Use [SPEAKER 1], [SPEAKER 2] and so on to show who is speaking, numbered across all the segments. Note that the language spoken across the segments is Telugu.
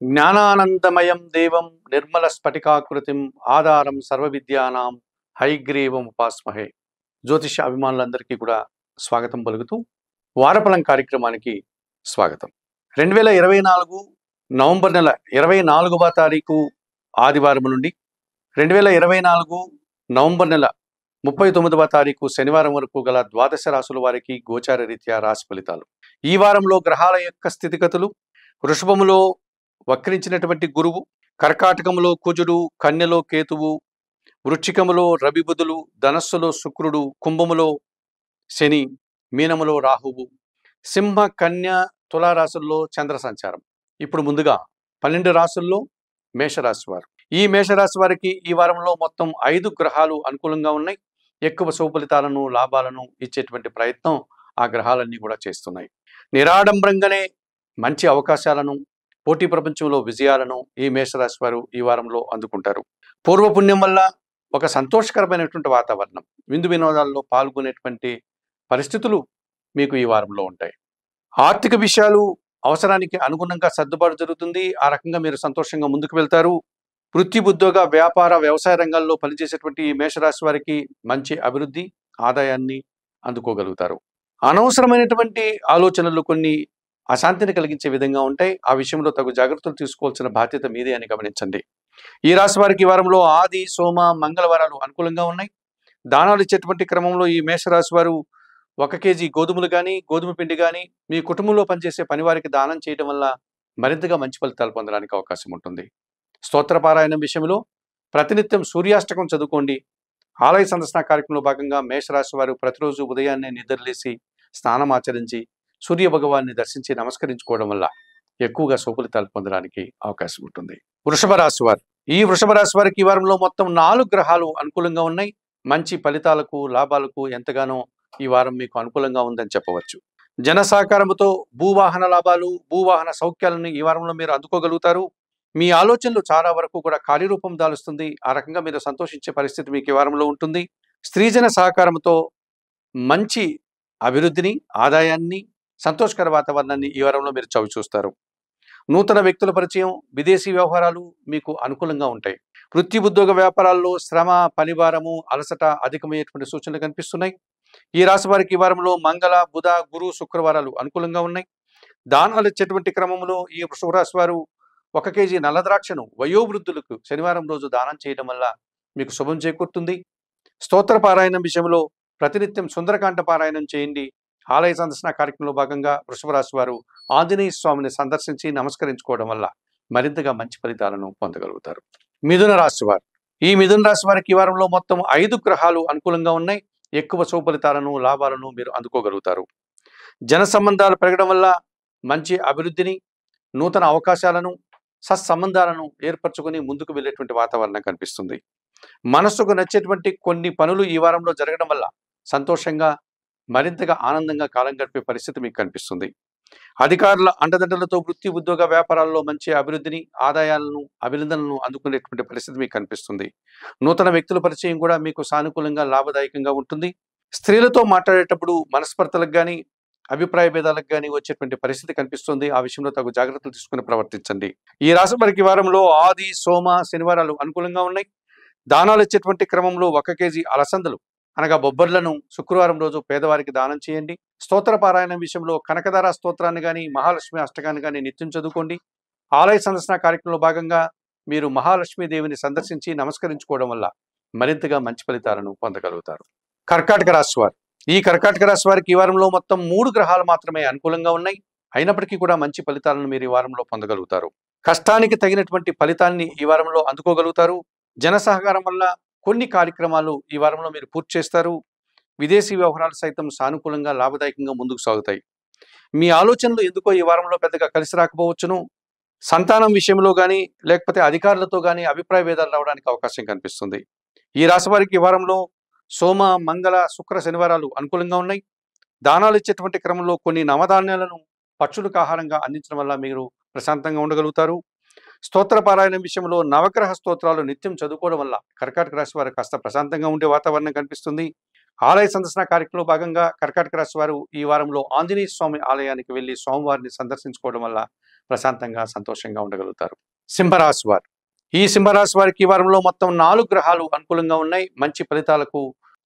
[SPEAKER 1] జ్ఞానానందమయం దేవం నిర్మల స్ఫటికాకృతిం ఆధారం సర్వవిద్యానాం హైగ్రీవం ఉపాస్మహే. జ్యోతిష అభిమానులందరికీ కూడా స్వాగతం పలుకుతూ వారఫలం కార్యక్రమానికి స్వాగతం. 2024 నవంబర్ నెల 24వ తారీఖు ఆదివారం నుండి 2024 నవంబర్ నెల 39వ తారీఖు శనివారం వరకు గల ద్వాదశ రాశుల వారికి గోచార రీత్యా రాశి ఫలితాలు. ఈ వారంలో గ్రహాల యొక్క స్థితిగతులు: వృషభములో వక్రించినటువంటి గురువు, కర్కాటకములో కుజుడు, కన్యలో కేతువు, వృశ్చికములో రవి బుధులు, ధనస్సులో శుక్రుడు, కుంభములో శని, మీనములో రాహువు, సింహ కన్య తులారాశుల్లో చంద్ర సంచారం. ఇప్పుడు ముందుగా 12 రాశుల్లో మేషరాశి వారు. ఈ మేషరాశి వారికి ఈ వారంలో మొత్తం 5 గ్రహాలు అనుకూలంగా ఉన్నాయి. ఎక్కువ శుభఫలితాలను, లాభాలను ఇచ్చేటువంటి ప్రయత్నం ఆ గ్రహాలన్నీ కూడా చేస్తున్నాయి. నిరాడంబరంగానే మంచి అవకాశాలను, పోటీ ప్రపంచంలో విజయాలను ఈ మేషరాశి వారు ఈ వారంలో అందుకుంటారు. పూర్వపుణ్యం వల్ల ఒక సంతోషకరమైనటువంటి వాతావరణం, విందు వినోదాల్లో పాల్గొనేటువంటి పరిస్థితులు మీకు ఈ వారంలో ఉంటాయి. ఆర్థిక విషయాలు అవసరానికి అనుగుణంగా సర్దుబాటు జరుగుతుంది. ఆ రకంగా మీరు సంతోషంగా ముందుకు వెళ్తారు. వృత్తి, ఉద్యోగ, వ్యాపార, వ్యవసాయ రంగాల్లో పనిచేసేటువంటి ఈ మేషరాశి వారికి మంచి అభివృద్ధి, ఆదాయాన్ని అందుకోగలుగుతారు. అనవసరమైనటువంటి ఆలోచనలు కొన్ని అశాంతిని కలిగించే విధంగా ఉంటాయి. ఆ విషయంలో తగు జాగ్రత్తలు తీసుకోవాల్సిన బాధ్యత మీదే అని గమనించండి. ఈ రాశి వారికి ఈ వారంలో ఆది, సోమ, మంగళవారాలు అనుకూలంగా ఉన్నాయి. దానాలు ఇచ్చేటువంటి క్రమంలో ఈ మేషరాశి వారు 1 కేజీ గోధుమలు కానీ, గోధుమ పిండి కానీ మీ కుటుంబంలో పనిచేసే పని వారికి దానం చేయడం వల్ల మరింతగా మంచి ఫలితాలు పొందడానికి అవకాశం ఉంటుంది. స్తోత్రపారాయణం విషయంలో ప్రతినిత్యం సూర్యాష్టకం చదువుకోండి. ఆలయ సందర్శన కార్యక్రమంలో భాగంగా మేషరాశి వారు ప్రతిరోజు ఉదయాన్నే నిద్రలేసి స్నానం ఆచరించి సూర్య భగవాన్ని దర్శించి నమస్కరించుకోవడం వల్ల ఎక్కువగా సుఫలితాలు పొందడానికి అవకాశం ఉంటుంది. వృషభ రాశి వారు. ఈ వృషభ రాశి వారికి ఈ వారంలో మొత్తం 4 గ్రహాలు అనుకూలంగా ఉన్నాయి. మంచి ఫలితాలకు, లాభాలకు ఎంతగానో ఈ వారం మీకు అనుకూలంగా ఉందని చెప్పవచ్చు. జన సహకారంతో భూవాహన లాభాలు, భూవాహన సౌఖ్యాలను ఈ వారంలో మీరు అందుకోగలుగుతారు. మీ ఆలోచనలు చాలా వరకు కూడా కార్యరూపం దాలుస్తుంది. ఆ రకంగా మీరు సంతోషించే పరిస్థితి మీకు ఈ వారంలో ఉంటుంది. స్త్రీజన సహకారంతో మంచి అభివృద్ధిని, ఆదాయాన్ని, సంతోషకర వాతావరణాన్ని ఈ వారంలో మీరు చవి చూస్తారు. నూతన వ్యక్తుల పరిచయం, విదేశీ వ్యవహారాలు మీకు అనుకూలంగా ఉంటాయి. వృత్తి, ఉద్యోగ, వ్యాపారాల్లో శ్రమ, పనిభారము, అలసట అధికమయ్యేటువంటి సూచనలు కనిపిస్తున్నాయి. ఈ రాశి వారికి ఈ వారంలో మంగళ, బుధ, గురు, శుక్రవారాలు అనుకూలంగా ఉన్నాయి. దానాలు ఇచ్చేటువంటి క్రమంలో ఈ వృషభ రాశి వారు 1 కేజీ నల్ల ద్రాక్షను వయోవృద్ధులకు శనివారం రోజు దానం చేయడం వల్ల మీకు శుభం చేకూరుతుంది. స్తోత్ర పారాయణం విషయంలో ప్రతినిత్యం సుందరకాండ పారాయణం చేయండి. ఆలయ సందర్శన కార్యక్రమంలో భాగంగా వృషభ రాశి వారు ఆంజనేయ స్వామిని సందర్శించి నమస్కరించుకోవడం వల్ల మరింతగా మంచి ఫలితాలను పొందగలుగుతారు. మిథున రాశి వారు. ఈ మిథున రాశి వారికి ఈ వారంలో మొత్తం 5 గ్రహాలు అనుకూలంగా ఉన్నాయి. ఎక్కువ శుభఫలితాలను, లాభాలను మీరు అందుకోగలుగుతారు. జన సంబంధాలు పెరగడం వల్ల మంచి అభివృద్ధిని, నూతన అవకాశాలను, సత్సంబంధాలను ఏర్పరచుకొని ముందుకు వెళ్ళేటువంటి వాతావరణం కనిపిస్తుంది. మనస్సుకు నచ్చేటువంటి కొన్ని పనులు ఈ వారంలో జరగడం వల్ల సంతోషంగా, మరింతగా ఆనందంగా కాలం గడిపే పరిస్థితి మీకు కనిపిస్తుంది. అధికారుల అండదండలతో వృత్తి, ఉద్యోగ, వ్యాపారాల్లో మంచి అభివృద్ధిని, ఆదాయాలను, అభినందనలను అందుకునేటువంటి పరిస్థితి మీకు కనిపిస్తుంది. నూతన వ్యక్తుల పరిచయం కూడా మీకు సానుకూలంగా, లాభదాయకంగా ఉంటుంది. స్త్రీలతో మాట్లాడేటప్పుడు మనస్పర్ధలకు కానీ, అభిప్రాయ భేదాలకు కానీ వచ్చేటువంటి పరిస్థితి కనిపిస్తుంది. ఆ విషయంలో తగు జాగ్రత్తలు తీసుకుని ప్రవర్తించండి. ఈ రాశి వారికి వారంలో ఆది, సోమ, శనివారాలు అనుకూలంగా ఉన్నాయి. దానాలు ఇచ్చేటువంటి క్రమంలో 1 కేజీ అలసందలు అనగా బొబ్బర్లను శుక్రవారం రోజు పేదవారికి దానం చేయండి. స్తోత్ర పారాయణం విషయంలో కనకధార స్తోత్రాన్ని కానీ, మహాలక్ష్మి అష్టకాన్ని కానీ నిత్యం చదువుకోండి. ఆలయ సందర్శన కార్యక్రమంలో భాగంగా మీరు మహాలక్ష్మీదేవిని సందర్శించి నమస్కరించుకోవడం వల్ల మరింతగా మంచి ఫలితాలను పొందగలుగుతారు. కర్కాటక రాశి వారు. ఈ కర్కాటక రాశి వారికి ఈ వారంలో మొత్తం 3 గ్రహాలు మాత్రమే అనుకూలంగా ఉన్నాయి. అయినప్పటికీ కూడా మంచి ఫలితాలను మీరు ఈ వారంలో పొందగలుగుతారు. కష్టానికి తగినటువంటి ఫలితాన్ని ఈ వారంలో అందుకోగలుగుతారు. జన సహకారం వల్ల కొన్ని కార్యక్రమాలు ఈ వారంలో మీరు పూర్తి చేస్తారు. విదేశీ వ్యవహారాలు సైతం సానుకూలంగా, లాభదాయకంగా ముందుకు సాగుతాయి. మీ ఆలోచనలు ఎందుకో ఈ వారంలో పెద్దగా కలిసి రాకపోవచ్చును. సంతానం విషయంలో కానీ, లేకపోతే అధికారులతో కానీ అభిప్రాయ భేదాలు రావడానికి అవకాశం కనిపిస్తుంది. ఈ రాశి వారికి ఈ వారంలో సోమ, మంగళ, శుక్ర, శనివారాలు అనుకూలంగా ఉన్నాయి. దానాలు ఇచ్చేటువంటి క్రమంలో కొన్ని నవధాన్యాలను పక్షులకు ఆహారంగా అందించడం వల్ల మీరు ప్రశాంతంగా ఉండగలుగుతారు. స్తోత్ర పారాయణం విషయంలో నవగ్రహ స్తోత్రాలు నిత్యం చదువుకోవడం వల్ల కర్కాటక రాశి వారు కాస్త ప్రశాంతంగా ఉండే వాతావరణం కనిపిస్తుంది. ఆలయ సందర్శన కార్యక్రమంలో భాగంగా కర్కాటక రాశి వారు ఈ వారంలో ఆంజనేయ స్వామి ఆలయానికి వెళ్లి స్వామివారిని సందర్శించుకోవడం వల్ల ప్రశాంతంగా సంతోషంగా ఉండగలుగుతారు. సింహరాశి వారు, ఈ సింహరాశి వారికి ఈ వారంలో మొత్తం 4 గ్రహాలు అనుకూలంగా ఉన్నాయి. మంచి ఫలితాలకు,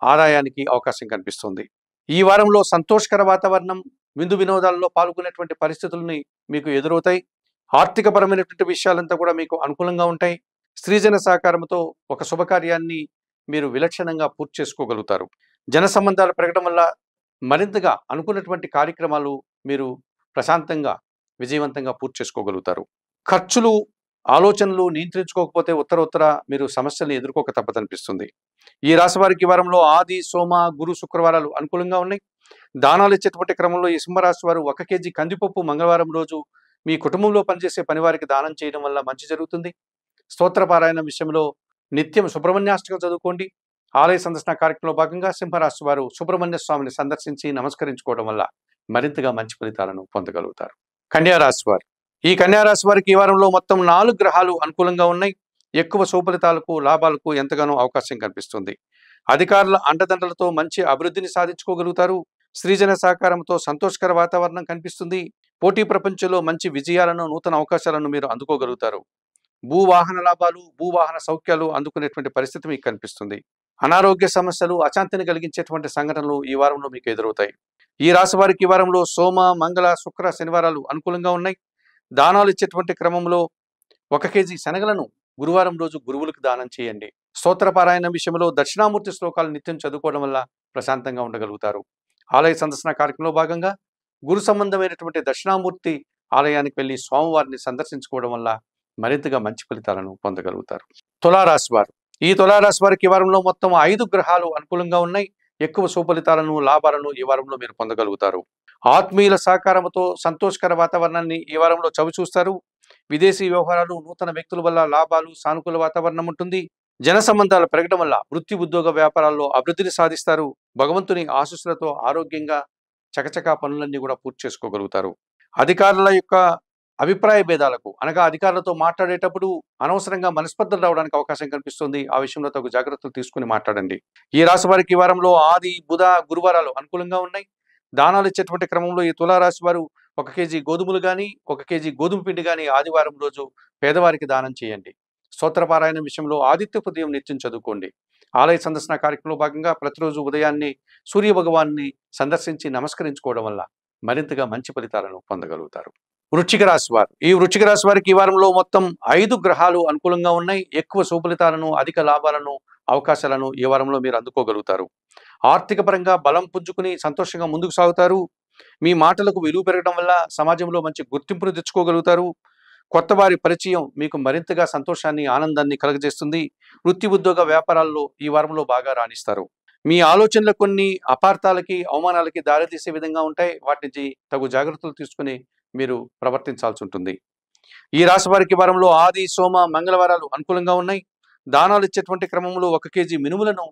[SPEAKER 1] ఆదాయానికి అవకాశం కనిపిస్తుంది. ఈ వారంలో సంతోషకర వాతావరణం, విందు వినోదాల్లో పాల్గొనేటువంటి పరిస్థితులని మీకు ఎదురవుతాయి. ఆర్థికపరమైనటువంటి విషయాలంతా కూడా మీకు అనుకూలంగా ఉంటాయి. స్త్రీజన సహకారంతో ఒక శుభకార్యాన్ని మీరు విలక్షణంగా పూర్తి చేసుకోగలుగుతారు. జన సంబంధాలు పెరగడం వల్ల మరింతగా అనుకున్నటువంటి కార్యక్రమాలు మీరు ప్రశాంతంగా, విజయవంతంగా పూర్తి చేసుకోగలుగుతారు. ఖర్చులు, ఆలోచనలు నియంత్రించుకోకపోతే ఉత్తర మీరు సమస్యల్ని ఎదుర్కోక తప్పదనిపిస్తుంది. ఈ రాశి వారికి ఈ వారంలో ఆది, సోమ, గురు, శుక్రవారాలు అనుకూలంగా ఉన్నాయి. దానాలు ఇచ్చేటువంటి క్రమంలో ఈ సింహరాశి వారు 1 కేజీ కందిపప్పు మంగళవారం రోజు మీ కుటుంబంలో పనిచేసే పనివారికి దానం చేయడం వల్ల మంచి జరుగుతుంది. స్తోత్రపారాయణ విషయంలో నిత్యం సుబ్రహ్మణ్యాష్టకం చదువుకోండి. ఆలయ సందర్శన కార్యక్రమంలో భాగంగా సింహరాశి వారు సుబ్రహ్మణ్య స్వామిని సందర్శించి నమస్కరించుకోవడం వల్ల మరింతగా మంచి ఫలితాలను పొందగలుగుతారు. కన్యారాశి వారు, ఈ కన్యారాశి వారికి ఈ వారంలో మొత్తం 4 గ్రహాలు అనుకూలంగా ఉన్నాయి. ఎక్కువ సుఫలితాలకు, లాభాలకు ఎంతగానో అవకాశం కనిపిస్తుంది. అధికారుల అండదండలతో మంచి అభివృద్ధిని సాధించుకోగలుగుతారు. స్త్రీజన సహకారంతో సంతోషకర వాతావరణం కనిపిస్తుంది. పోటీ ప్రపంచంలో మంచి విజయాలను, నూతన అవకాశాలను మీరు అందుకోగలుగుతారు. భూవాహన లాభాలు, భూవాహన సౌఖ్యాలు అందుకునేటువంటి పరిస్థితి మీకు కనిపిస్తుంది. అనారోగ్య సమస్యలు, అశాంతిని కలిగించేటువంటి సంఘటనలు ఈ వారంలో మీకు ఎదురవుతాయి. ఈ రాశి వారికి ఈ వారంలో సోమ, మంగళ, శుక్ర, శనివారాలు అనుకూలంగా ఉన్నాయి. దానాలు ఇచ్చేటువంటి క్రమంలో 1 కేజీ శనగలను గురువారం రోజు గురువులకు దానం చేయండి. స్తోత్రపారాయణ విషయంలో దక్షిణామూర్తి శ్లోకాలు నిత్యం చదువుకోవడం వల్ల ప్రశాంతంగా ఉండగలుగుతారు. ఆలయ సందర్శన కార్యక్రమంలో భాగంగా గురు సంబంధమైనటువంటి దక్షిణామూర్తి ఆలయానికి వెళ్ళి స్వామివారిని సందర్శించుకోవడం వల్ల మరింతగా మంచి ఫలితాలను పొందగలుగుతారు. తులారాశి వారు, ఈ తులారాశి వారికి ఈ వారంలో మొత్తం 5 గ్రహాలు అనుకూలంగా ఉన్నాయి. ఎక్కువ సుఫలితాలను, లాభాలను ఈ వారంలో మీరు పొందగలుగుతారు. ఆత్మీయుల సహకారంతో సంతోషకర వాతావరణాన్ని ఈ వారంలో చవిచూస్తారు. విదేశీ వ్యవహారాలు, నూతన వ్యక్తుల వల్ల లాభాలు, సానుకూల వాతావరణం ఉంటుంది. జన సంబంధాలు పెరగడం వల్ల వృత్తి, ఉద్యోగ, వ్యాపారాల్లో అభివృద్ధిని సాధిస్తారు. భగవంతుని ఆశీస్సులతో ఆరోగ్యంగా చకచకా పనులన్నీ కూడా పూర్తి చేసుకోగలుగుతారు. అధికారుల యొక్క అభిప్రాయ భేదాలకు, అనగా అధికారులతో మాట్లాడేటప్పుడు అనవసరంగా మనస్పర్ధలు రావడానికి అవకాశం కనిపిస్తుంది. ఆ విషయంలో తగు జాగ్రత్తలు తీసుకుని మాట్లాడండి. ఈ రాశి వారికి ఈ వారంలో ఆది, బుధ, గురువారాలు అనుకూలంగా ఉన్నాయి. దానాలు ఇచ్చేటువంటి క్రమంలో ఈ తులారాశి వారు 1 కేజీ గోధుమలు కానీ, 1 కేజీ గోధుమ పిండి కానీ ఆదివారం రోజు పేదవారికి దానం చేయండి. స్తోత్రపారాయణ విషయంలో ఆదిత్య హృదయం నిత్యం చదువుకోండి. ఆలయ సందర్శన కార్యక్రమంలో భాగంగా ప్రతిరోజు ఉదయాన్నే సూర్య భగవాన్ని సందర్శించి నమస్కరించుకోవడం వల్ల మరింతగా మంచి ఫలితాలను పొందగలుగుతారు. వృశ్చిక రాశి వారు, ఈ వృశ్చిక రాశి వారికి ఈ వారంలో మొత్తం 5 గ్రహాలు అనుకూలంగా ఉన్నాయి. ఎక్కువ సుఫలితాలను, అధిక లాభాలను, అవకాశాలను ఈ వారంలో మీరు అందుకోగలుగుతారు. ఆర్థిక పరంగా బలం పుంజుకుని సంతోషంగా ముందుకు సాగుతారు. మీ మాటలకు విలువ పెరగడం వల్ల సమాజంలో మంచి గుర్తింపును తెచ్చుకోగలుగుతారు. కొత్త వారి పరిచయం మీకు మరింతగా సంతోషాన్ని, ఆనందాన్ని కలుగజేస్తుంది. వృత్తి, ఉద్యోగ, వ్యాపారాల్లో ఈ వారంలో బాగా రాణిస్తారు. మీ ఆలోచనలు కొన్ని అపార్థాలకి, అవమానాలకి దారితీసే విధంగా ఉంటాయి. వాటి నుంచి తగు జాగ్రత్తలు తీసుకుని మీరు ప్రవర్తించాల్సి ఉంటుంది. ఈ రాశి వారికి వారంలో ఆది, సోమ, మంగళవారాలు అనుకూలంగా ఉన్నాయి. దానాలు ఇచ్చేటువంటి క్రమంలో 1 కేజీ మినుములను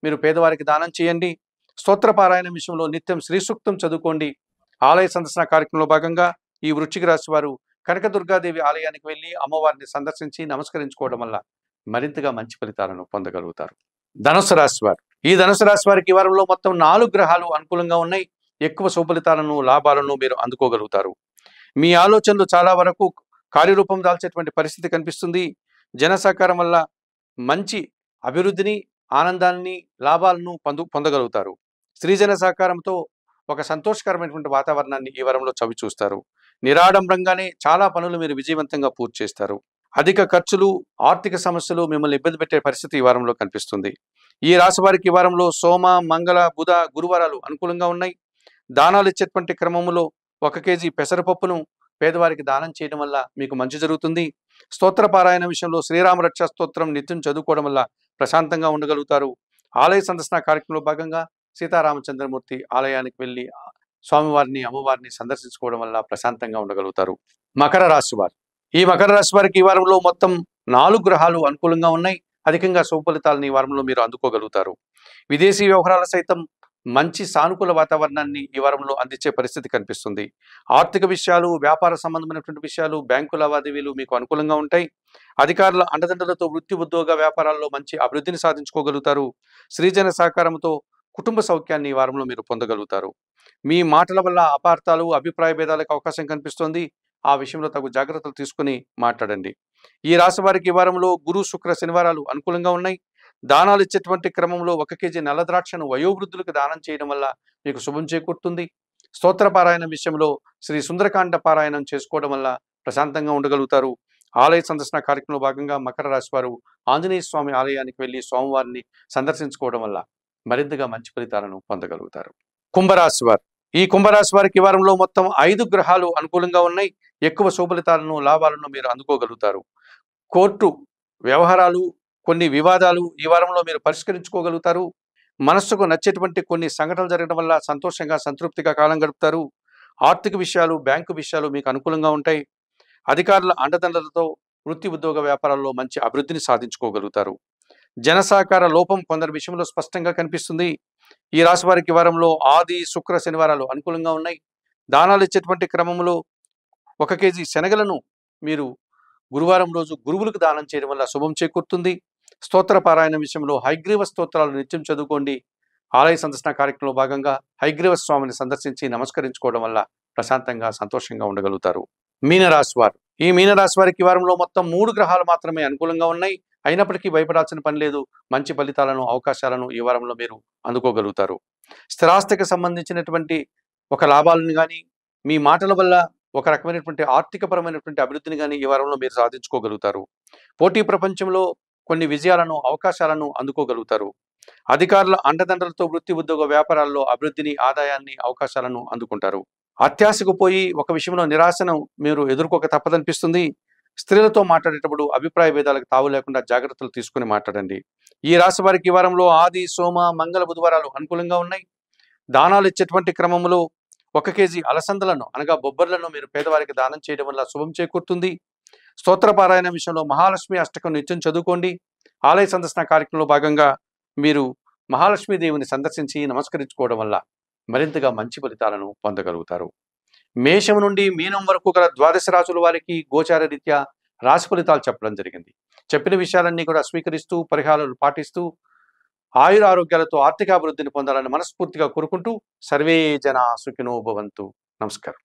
[SPEAKER 1] మీరు పేదవారికి దానం చేయండి. స్తోత్రపారాయణ విషయంలో నిత్యం శ్రీ సూక్తం చదువుకోండి. ఆలయ సందర్శన కార్యక్రమంలో భాగంగా ఈ వృశ్చిక రాశి వారు కనకదుర్గాదేవి ఆలయానికి వెళ్ళి అమ్మవారిని సందర్శించి నమస్కరించుకోవడం వల్ల మరింతగా మంచి ఫలితాలను పొందగలుగుతారు. ధనుసు రాశి వారు, ఈ ధనుసు రాశి వారికి ఈ వారంలో మొత్తం 4 గ్రహాలు అనుకూలంగా ఉన్నాయి. ఎక్కువ సుఫలితాలను, లాభాలను మీరు అందుకోగలుగుతారు. మీ ఆలోచనలు చాలా వరకు కార్యరూపం దాల్చేటువంటి పరిస్థితి కనిపిస్తుంది. జన సహకారం వల్ల మంచి అభివృద్ధిని, ఆనందాన్ని, లాభాలను పొందగలుగుతారు. స్త్రీజన సహకారంతో ఒక సంతోషకరమైనటువంటి వాతావరణాన్ని ఈ వారంలో చవి చూస్తారు. నిరాడంబరంగానే చాలా పనులు మీరు విజయవంతంగా పూర్తి చేస్తారు. అధిక ఖర్చులు, ఆర్థిక సమస్యలు మిమ్మల్ని ఇబ్బంది పెట్టే పరిస్థితి ఈ వారంలో కనిపిస్తుంది. ఈ రాశి వారికి ఈ వారంలో సోమ, మంగళ, బుధ, గురువారాలు అనుకూలంగా ఉన్నాయి. దానాలు ఇచ్చేటువంటి క్రమంలో 1 కేజీ పెసరపప్పును పేదవారికి దానం చేయడం వల్ల మీకు మంచి జరుగుతుంది. స్తోత్రపారాయణ విషయంలో శ్రీరామ రక్షా స్తోత్రం నిత్యం చదువుకోవడం వల్ల ప్రశాంతంగా ఉండగలుగుతారు. ఆలయ సందర్శన కార్యక్రమంలో భాగంగా సీతారామచంద్రమూర్తి ఆలయానికి వెళ్ళి స్వామివారిని, అమ్మవారిని సందర్శించుకోవడం వల్ల ప్రశాంతంగా ఉండగలుగుతారు. మకర రాశి వారు, ఈ మకర రాశి వారికి ఈ వారంలో మొత్తం 4 గ్రహాలు అనుకూలంగా ఉన్నాయి. అధికంగా సుఫలితాలను ఈ వారంలో మీరు అందుకోగలుగుతారు. విదేశీ వ్యవహారాల సైతం మంచి సానుకూల వాతావరణాన్ని ఈ వారంలో అందించే పరిస్థితి కనిపిస్తుంది. ఆర్థిక విషయాలు, వ్యాపార సంబంధమైనటువంటి విషయాలు, బ్యాంకు లావాదేవీలు మీకు అనుకూలంగా ఉంటాయి. అధికారుల అండదండలతో వృత్తి, ఉద్యోగ, వ్యాపారాల్లో మంచి అభివృద్ధిని సాధించుకోగలుగుతారు. స్త్రీజన సహకారంతో కుటుంబ సౌఖ్యాన్ని ఈ వారంలో మీరు పొందగలుగుతారు. మీ మాటల వల్ల అపార్థాలు, అభిప్రాయ భేదాలకు అవకాశం కనిపిస్తోంది. ఆ విషయంలో తగు జాగ్రత్తలు తీసుకుని మాట్లాడండి. ఈ రాశి వారికి ఈ వారంలో గురు శుక్ర శనివారాలు అనుకూలంగా ఉన్నాయి. దానాలు ఇచ్చేటువంటి క్రమంలో 1 కేజీ నల్ల ద్రాక్షను వయోవృద్ధులకు దానం చేయడం వల్ల మీకు శుభం చేకూరుతుంది. స్తోత్ర పారాయణం విషయంలో శ్రీ సుందరకాండ పారాయణం చేసుకోవడం వల్ల ప్రశాంతంగా ఉండగలుగుతారు. ఆలయ సందర్శన కార్యక్రమంలో భాగంగా మకర రాశి వారు ఆంజనేయ స్వామి ఆలయానికి వెళ్ళి స్వామివారిని సందర్శించుకోవడం వల్ల మరింతగా మంచి ఫలితాలను పొందగలుగుతారు. కుంభరాశి వారు ఈ కుంభరాశి వారికి ఈ వారంలో మొత్తం 5 గ్రహాలు అనుకూలంగా ఉన్నాయి. ఎక్కువ శుభలితాలను లాభాలను మీరు అందుకోగలుగుతారు. కోర్టు వ్యవహారాలు, కొన్ని వివాదాలు ఈ వారంలో మీరు పరిష్కరించుకోగలుగుతారు. మనస్సుకు నచ్చేటువంటి కొన్ని సంఘటనలు జరగడం వల్ల సంతోషంగా సంతృప్తిగా కాలం గడుపుతారు. ఆర్థిక విషయాలు, బ్యాంకు విషయాలు మీకు అనుకూలంగా ఉంటాయి. అధికారుల అండదండలతో వృత్తి ఉద్యోగ వ్యాపారాల్లో మంచి అభివృద్ధిని సాధించుకోగలుగుతారు. జన సహకార లోపం కొందరి విషయంలో స్పష్టంగా కనిపిస్తుంది. ఈ రాశి వారికి వారంలో ఆది శుక్ర శనివారాలు అనుకూలంగా ఉన్నాయి. దానాలు ఇచ్చేటువంటి క్రమంలో 1 కేజీ శనగలను మీరు గురువారం రోజు గురువులకు దానం చేయడం వల్ల శుభం చేకూరుతుంది. స్తోత్ర పారాయణ విషయంలో హయగ్రీవ స్తోత్రాలు నిత్యం చదువుకోండి. ఆలయ సందర్శన కార్యక్రమంలో భాగంగా హయగ్రీవ స్వామిని సందర్శించి నమస్కరించుకోవడం వల్ల ప్రశాంతంగా సంతోషంగా ఉండగలుగుతారు. మీనరాశి వారు ఈ మీనరాశి వారికి వారంలో మొత్తం 3 గ్రహాలు మాత్రమే అనుకూలంగా ఉన్నాయి. అయినప్పటికీ భయపడాల్సిన పని లేదు. మంచి ఫలితాలను, అవకాశాలను ఈ వారంలో మీరు అందుకోగలుగుతారు. స్థిరాస్తికి సంబంధించినటువంటి ఒక లాభాలను కానీ, మీ మాటల వల్ల ఒక రకమైనటువంటి ఆర్థికపరమైనటువంటి అభివృద్ధిని కానీ ఈ వారంలో మీరు సాధించుకోగలుగుతారు. పోటీ ప్రపంచంలో కొన్ని విజయాలను, అవకాశాలను అందుకోగలుగుతారు. అధికారుల అండదండలతో వృత్తి ఉద్యోగ వ్యాపారాల్లో అభివృద్ధిని, ఆదాయాన్ని, అవకాశాలను అందుకుంటారు. అత్యాశకు పోయి ఒక విషయంలో నిరాశను మీరు ఎదుర్కోక తప్పదనిపిస్తుంది. స్త్రీలతో మాట్లాడేటప్పుడు అభిప్రాయ భేదాలకు తావు లేకుండా జాగ్రత్తలు తీసుకుని మాట్లాడండి. ఈ రాశి వారికి ఈ వారంలో ఆది, సోమ, మంగళ, బుధవారాలు అనుకూలంగా ఉన్నాయి. దానాలు ఇచ్చేటువంటి క్రమంలో 1 కేజీ అలసందలను అనగా బొబ్బర్లను మీరు పేదవారికి దానం చేయడం వల్ల శుభం చేకూరుతుంది. స్తోత్ర పారాయణ విషయంలో మహాలక్ష్మి అష్టకం నిత్యం చదువుకోండి. ఆలయ సందర్శన కార్యక్రమంలో భాగంగా మీరు మహాలక్ష్మీదేవిని సందర్శించి నమస్కరించుకోవడం వల్ల మరింతగా మంచి ఫలితాలను పొందగలుగుతారు. మేషం నుండి మీనం వరకు గల 12 రాశుల వారికి గోచార రీత్యా రాశి ఫలితాలు చెప్పడం జరిగింది. చెప్పిన విషయాలన్నీ కూడా స్వీకరిస్తూ, పరిహారాలు పాటిస్తూ ఆయురారోగ్యాలతో ఆర్థికాభివృద్ధిని పొందాలని మనస్ఫూర్తిగా కోరుకుంటూ సర్వే జనా సుఖినో భవంతు. నమస్కారం.